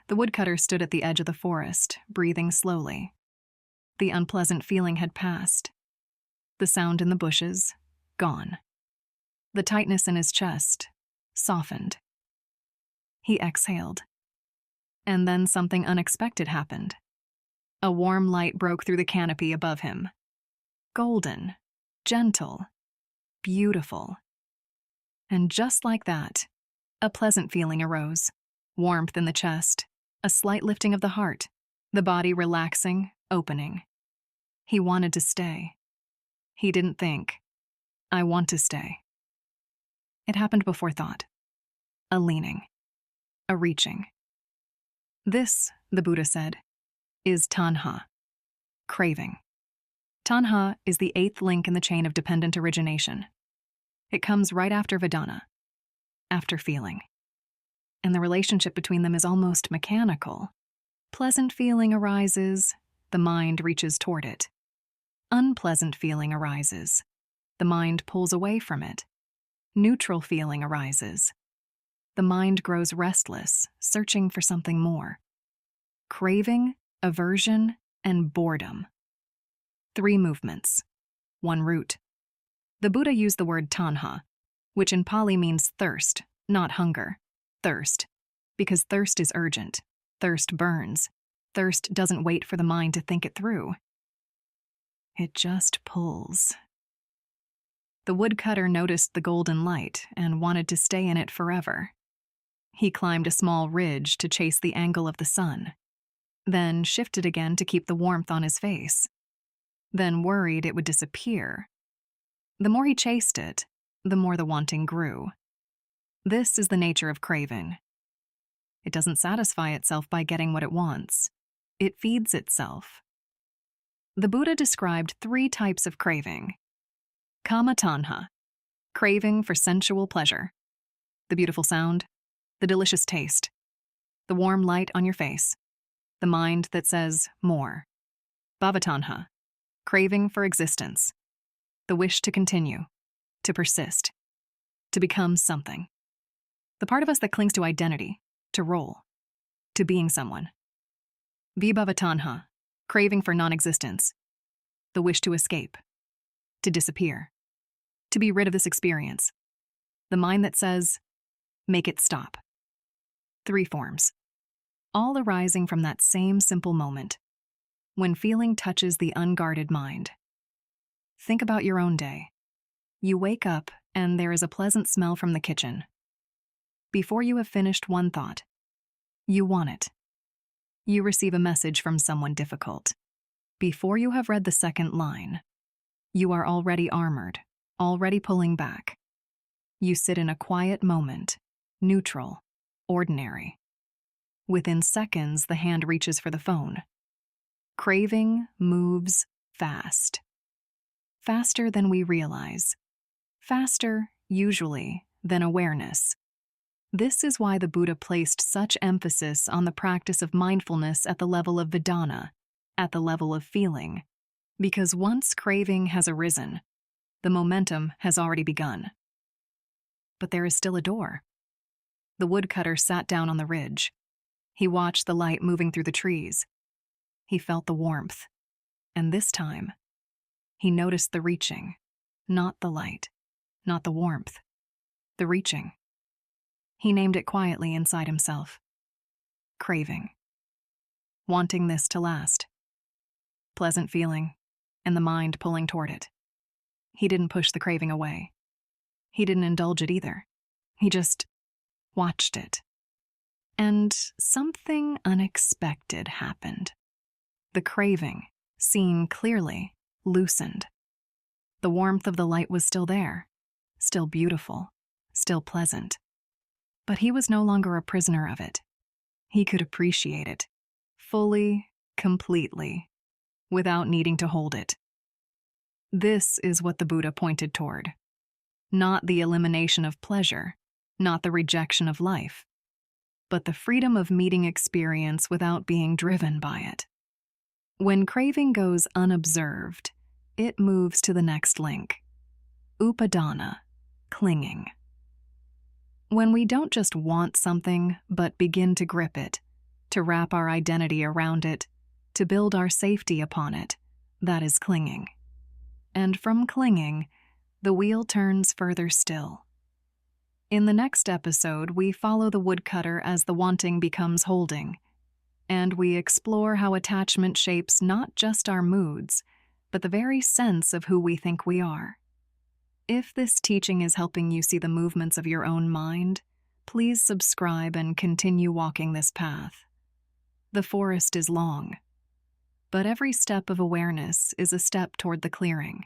The woodcutter stood at the edge of the forest, breathing slowly. The unpleasant feeling had passed. The sound in the bushes, gone. The tightness in his chest, softened. He exhaled. And then something unexpected happened. A warm light broke through the canopy above him. Golden, gentle, beautiful. And just like that, a pleasant feeling arose. Warmth in the chest, a slight lifting of the heart, the body relaxing, opening. He wanted to stay. He didn't think, I want to stay. It happened before thought. A leaning, a reaching. This, the Buddha said, is Taṇhā, craving. Taṇhā is the 8th link in the chain of dependent origination. It comes right after Vedana, after feeling. And the relationship between them is almost mechanical. Pleasant feeling arises, the mind reaches toward it. Unpleasant feeling arises, the mind pulls away from it. Neutral feeling arises. The mind grows restless, searching for something more. Craving, aversion, and boredom. 3 movements, 1 root. The Buddha used the word Taṇhā, which in Pali means thirst, not hunger. Thirst, because thirst is urgent. Thirst burns. Thirst doesn't wait for the mind to think it through. It just pulls. The woodcutter noticed the golden light and wanted to stay in it forever. He climbed a small ridge to chase the angle of the sun, then shifted again to keep the warmth on his face, then worried it would disappear. The more he chased it, the more the wanting grew. This is the nature of craving. It doesn't satisfy itself by getting what it wants. It feeds itself. The Buddha described 3 types of craving. Kama Taṇhā, craving for sensual pleasure. The beautiful sound, the delicious taste, the warm light on your face, the mind that says more. Bhava Taṇhā, craving for existence, the wish to continue, to persist, to become something. The part of us that clings to identity, to role, to being someone. Vibhava Taṇhā, craving for non-existence, the wish to escape, to disappear, to be rid of this experience. The mind that says, make it stop. 3 forms, all arising from that same simple moment, when feeling touches the unguarded mind. Think about your own day. You wake up and there is a pleasant smell from the kitchen. Before you have finished one thought, you want it. You receive a message from someone difficult. Before you have read the second line, you are already armored, already pulling back. You sit in a quiet moment, neutral, ordinary. Within seconds, the hand reaches for the phone. Craving moves fast. Faster than we realize. Faster, usually, than awareness. This is why the Buddha placed such emphasis on the practice of mindfulness at the level of Vedana, at the level of feeling, because once craving has arisen, the momentum has already begun. But there is still a door. The woodcutter sat down on the ridge. He watched the light moving through the trees. He felt the warmth, and this time, he noticed the reaching, not the light, not the warmth, the reaching. He named it quietly inside himself. Craving. Wanting this to last. Pleasant feeling, and the mind pulling toward it. He didn't push the craving away. He didn't indulge it either. He just watched it. And something unexpected happened. The craving, seen clearly, loosened. The warmth of the light was still there, still beautiful, still pleasant. But he was no longer a prisoner of it. He could appreciate it, fully, completely, without needing to hold it. This is what the Buddha pointed toward. Not the elimination of pleasure, not the rejection of life, but the freedom of meeting experience without being driven by it. When craving goes unobserved, it moves to the next link. Upādāna, clinging. When we don't just want something, but begin to grip it, to wrap our identity around it, to build our safety upon it. That is clinging. And from clinging, the wheel turns further still. In the next episode, we follow the woodcutter as the wanting becomes holding, and we explore how attachment shapes not just our moods, but the very sense of who we think we are. If this teaching is helping you see the movements of your own mind, please subscribe and continue walking this path. The forest is long, but every step of awareness is a step toward the clearing.